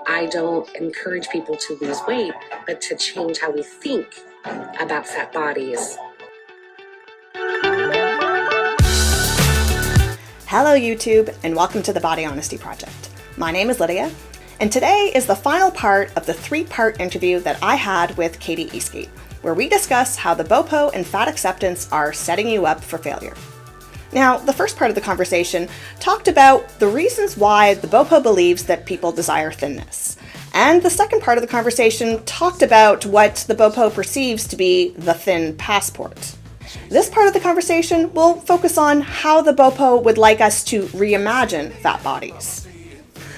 I don't encourage people to lose weight, but to change how we think about fat bodies. Hello YouTube, and welcome to the Body Honesty Project. My name is Lydia, and today is the final part of the 3-part interview that I had with Katie Eastgate, where we discuss how the BoPo and fat acceptance are setting you up for failure. Now, the first part of the conversation talked about the reasons why the BoPo believes that people desire thinness. And the second part of the conversation talked about what the BoPo perceives to be the thin passport. This part of the conversation will focus on how the BoPo would like us to reimagine fat bodies.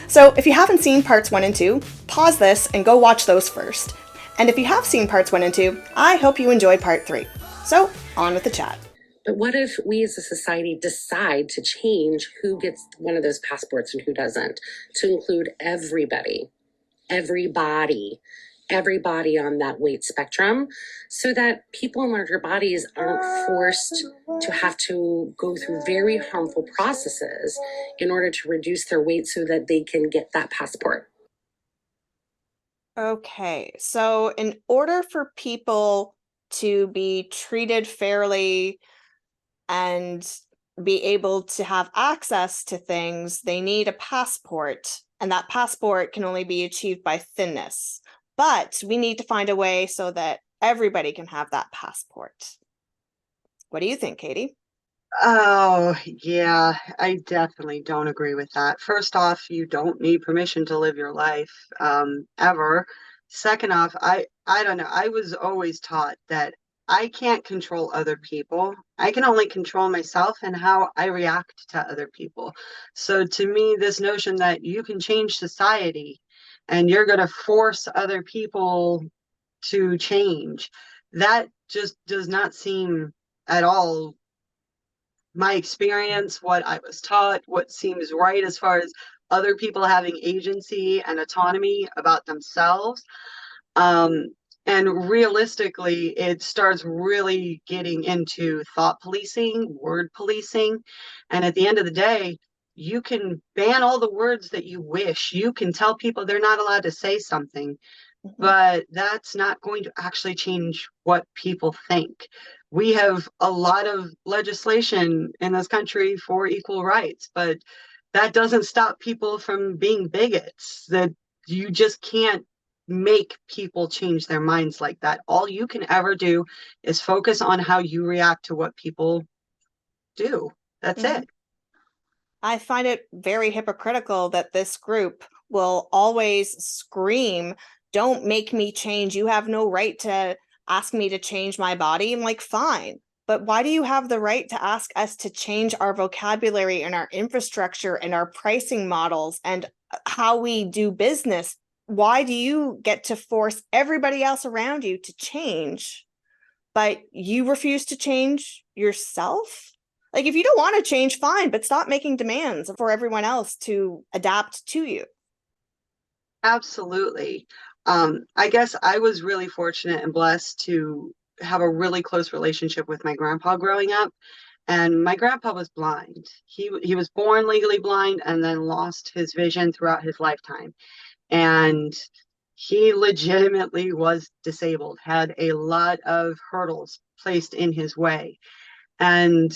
So if you haven't seen parts 1 and 2, pause this and go watch those first. And if you have seen parts 1 and 2, I hope you enjoy part 3. So on with the chat. But what if we as a society decide to change who gets one of those passports and who doesn't, to include everybody on that weight spectrum, so that people in larger bodies aren't forced to have to go through very harmful processes in order to reduce their weight so that they can get that passport? Okay, so in order for people to be treated fairly and be able to have access to things, they need a passport, and that passport can only be achieved by thinness. But we need to find a way so that everybody can have that passport. What do you think, Katie? Oh, yeah, I definitely don't agree with that. First off, you don't need permission to live your life, ever. Second off, I don't know. I was always taught that I can't control other people. I can only control myself and how I react to other people. So to me, this notion that you can change society and you're going to force other people to change, that just does not seem at all my experience, what I was taught, what seems right as far as other people having agency and autonomy about themselves. Um, and realistically, it starts really getting into thought policing, word policing. And at the end of the day, you can ban all the words that you wish. You can tell people they're not allowed to say something, but that's not going to actually change what people think. We have a lot of legislation in this country for equal rights, but that doesn't stop people from being bigots. That you just can't make people change their minds like that. All you can ever do is focus on how you react to what people do. That's it. I find it very hypocritical that this group will always scream, "Don't make me change. You have no right to ask me to change my body." I'm like, fine, but why do you have the right to ask us to change our vocabulary and our infrastructure and our pricing models and how we do business? Why do you get to force everybody else around you to change, but you refuse to change yourself? Like, if you don't want to change, fine, but stop making demands for everyone else to adapt to you. Absolutely. I guess I was really fortunate and blessed to have a really close relationship with my grandpa growing up. And my grandpa was blind. He was born legally blind and then lost his vision throughout his lifetime. And he legitimately was disabled, had a lot of hurdles placed in his way. And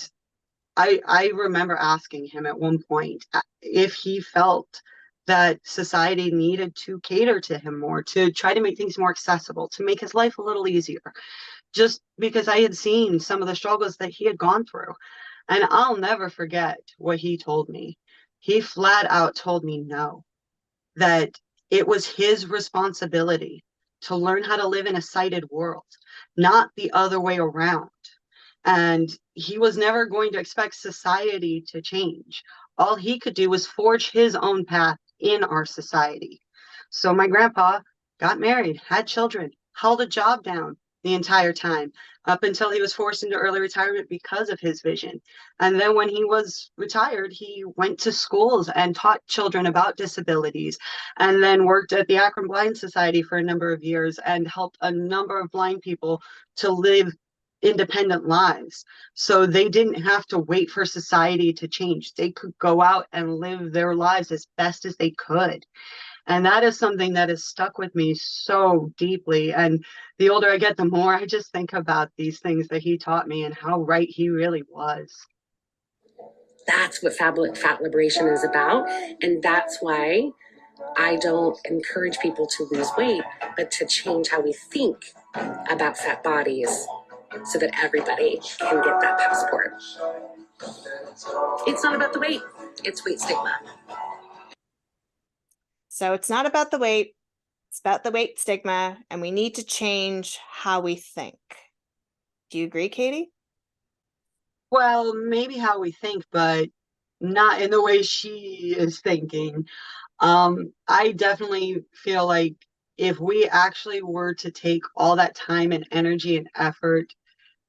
I remember asking him at one point if he felt that society needed to cater to him more, to try to make things more accessible, to make his life a little easier, just because I had seen some of the struggles that he had gone through. And I'll never forget what he told me. He flat out told me no, that it was his responsibility to learn how to live in a sighted world, not the other way around. And he was never going to expect society to change. All he could do was forge his own path in our society. So my grandpa got married, had children, held a job down the entire time up until he was forced into early retirement because of his vision. And then when he was retired, he went to schools and taught children about disabilities, and then worked at the Akron Blind Society for a number of years and helped a number of blind people to live independent lives. So they didn't have to wait for society to change. They could go out and live their lives as best as they could. And that is something that has stuck with me so deeply. And the older I get, the more I just think about these things that he taught me and how right he really was. That's what fat liberation is about. And that's why I don't encourage people to lose weight, but to change how we think about fat bodies so that everybody can get that passport. It's not about the weight, it's weight stigma. So it's not about the weight, it's about the weight stigma, and we need to change how we think. Do you agree, Katie? Well, maybe how we think, but not in the way she is thinking. I definitely feel like if we actually were to take all that time and energy and effort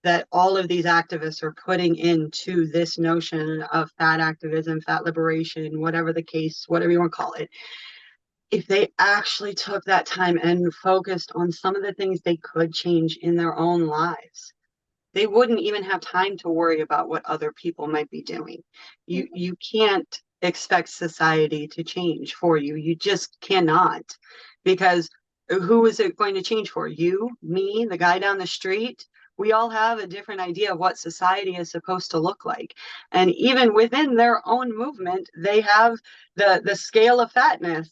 that all of these activists are putting into this notion of fat activism, fat liberation, whatever the case, whatever you want to call it, if they actually took that time and focused on some of the things they could change in their own lives, they wouldn't even have time to worry about what other people might be doing. You can't expect society to change for you. You just cannot, because who is it going to change for? You, me, the guy down the street? We all have a different idea of what society is supposed to look like. And even within their own movement, they have the scale of fatness,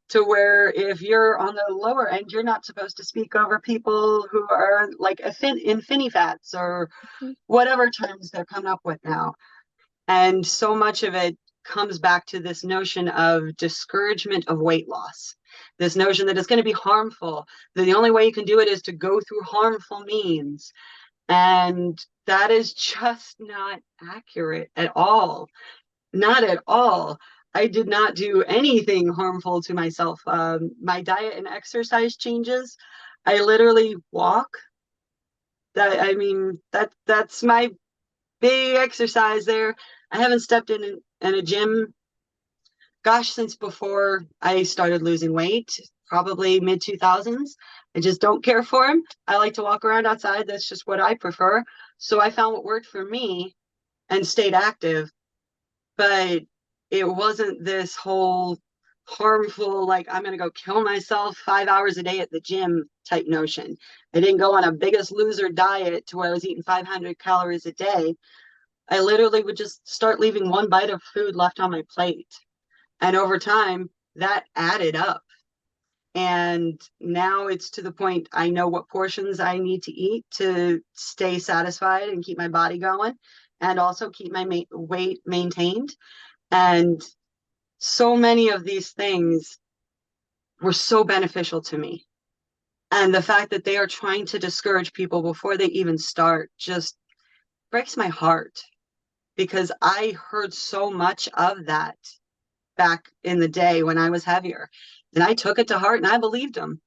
to where if you're on the lower end, you're not supposed to speak over people who are like infinifats or whatever terms they're coming up with now. And so much of it comes back to this notion of discouragement of weight loss, this notion that it's going to be harmful, that the only way you can do it is to go through harmful means. And that is just not accurate at all. Not at all. I did not do anything harmful to myself. My diet and exercise changes. I literally walk. That's my big exercise there. I haven't stepped in a gym, gosh, since before I started losing weight, probably mid 2000s. I just don't care for them. I like to walk around outside. That's just what I prefer. So I found what worked for me and stayed active. But it wasn't this whole harmful, like, I'm going to go kill myself 5 hours a day at the gym type notion. I didn't go on a biggest loser diet to where I was eating 500 calories a day. I literally would just start leaving one bite of food left on my plate. And over time, that added up. And now it's to the point I know what portions I need to eat to stay satisfied and keep my body going, and also keep my weight maintained. And so many of these things were so beneficial to me. And the fact that they are trying to discourage people before they even start just breaks my heart, because I heard so much of that back in the day when I was heavier. And I took it to heart and I believed them.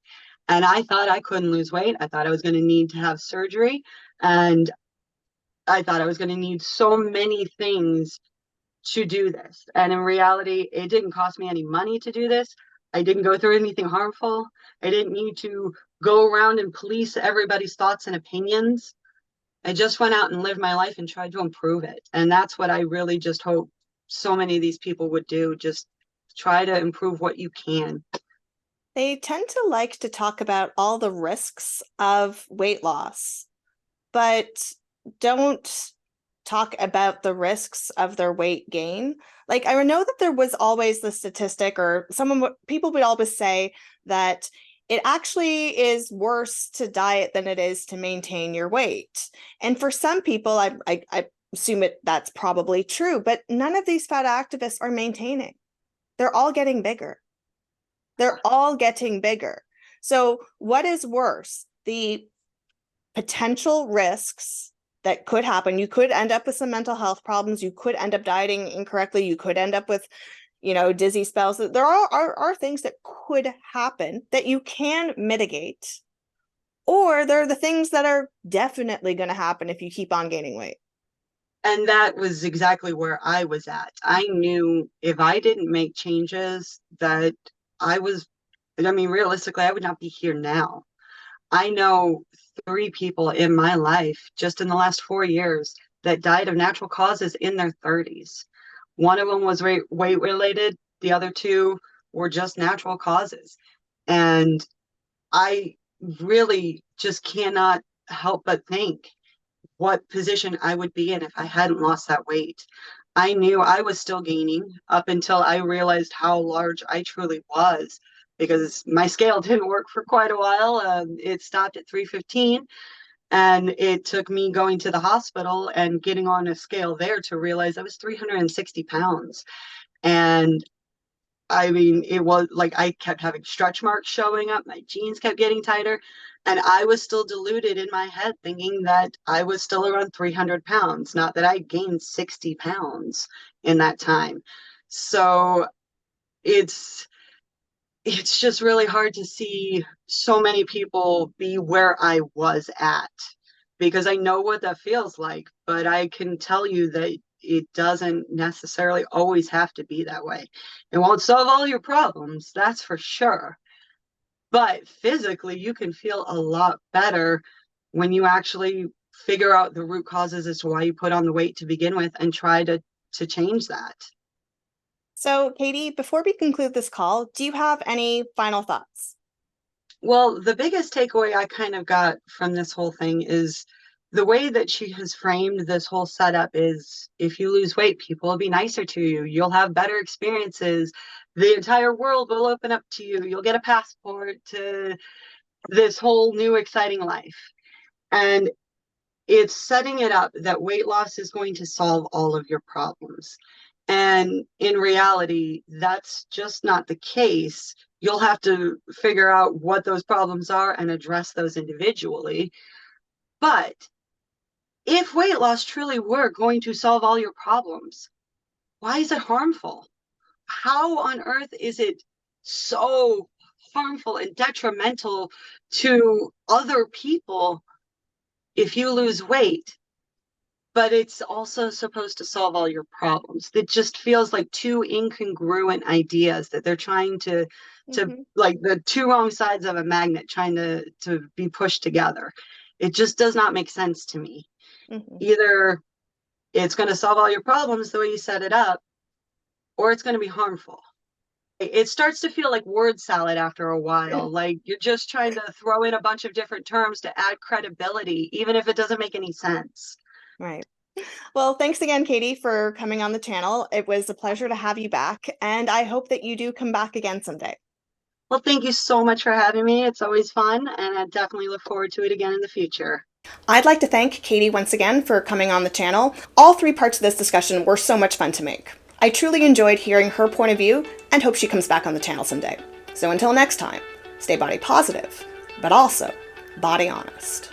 And I thought I couldn't lose weight. I thought I was going to need to have surgery. And I thought I was going to need so many things to do this. And in reality, it didn't cost me any money to do this. I didn't go through anything harmful. I didn't need to go around and police everybody's thoughts and opinions. I just went out and lived my life and tried to improve it. And that's what I really just hope so many of these people would do. Just try to improve what you can. They tend to like to talk about all the risks of weight loss, but don't talk about the risks of their weight gain. Like, I know that there was always the statistic, or people would always say that it actually is worse to diet than it is to maintain your weight. And for some people, I assume that's probably true, but none of these fat activists are maintaining. They're all getting bigger. They're all getting bigger. So what is worse? The potential risks that could happen. You could end up with some mental health problems. You could end up dieting incorrectly. You could end up with, dizzy spells. There are things that could happen that you can mitigate. Or there are the things that are definitely going to happen if you keep on gaining weight. And that was exactly where I was at. I knew if I didn't make changes that realistically, I would not be here now. I know 3 people in my life just in the last 4 years that died of natural causes in their 30s. One of them was weight related. The other 2 or just natural causes. And I really just cannot help but think what position I would be in if I hadn't lost that weight. I knew I was still gaining up until I realized how large I truly was, because my scale didn't work for quite a while. It stopped at 315, and it took me going to the hospital and getting on a scale there to realize I was 360 pounds. And I mean, it was like I kept having stretch marks showing up, my jeans kept getting tighter, and I was still deluded in my head thinking that I was still around 300 pounds, not that I gained 60 pounds in that time. So it's it's just really hard to see so many people be where I was at, because I know what that feels like, but I can tell you that it doesn't necessarily always have to be that way. It won't solve all your problems, that's for sure. But physically, you can feel a lot better when you actually figure out the root causes as to why you put on the weight to begin with and try to change that. So, Katie, before we conclude this call, do you have any final thoughts? Well, the biggest takeaway I kind of got from this whole thing is the way that she has framed this whole setup is, if you lose weight, people will be nicer to you. You'll have better experiences. The entire world will open up to you. You'll get a passport to this whole new exciting life. And it's setting it up that weight loss is going to solve all of your problems. And in reality, that's just not the case. You'll have to figure out what those problems are and address those individually. But if weight loss truly were going to solve all your problems, why is it harmful? How on earth is it so harmful and detrimental to other people if you lose weight? But it's also supposed to solve all your problems. It just feels like two incongruent ideas that they're trying to like the two wrong sides of a magnet trying to be pushed together. It just does not make sense to me. Mm-hmm. Either it's going to solve all your problems the way you set it up, or it's going to be harmful. It starts to feel like word salad after a while. Like you're just trying to throw in a bunch of different terms to add credibility, even if it doesn't make any sense. Right. Well, thanks again, Katie, for coming on the channel. It was a pleasure to have you back, and I hope that you do come back again someday. Well, thank you so much for having me. It's always fun, and I definitely look forward to it again in the future. I'd like to thank Katie once again for coming on the channel. All three parts of this discussion were so much fun to make. I truly enjoyed hearing her point of view and hope she comes back on the channel someday. So until next time, stay body positive, but also body honest.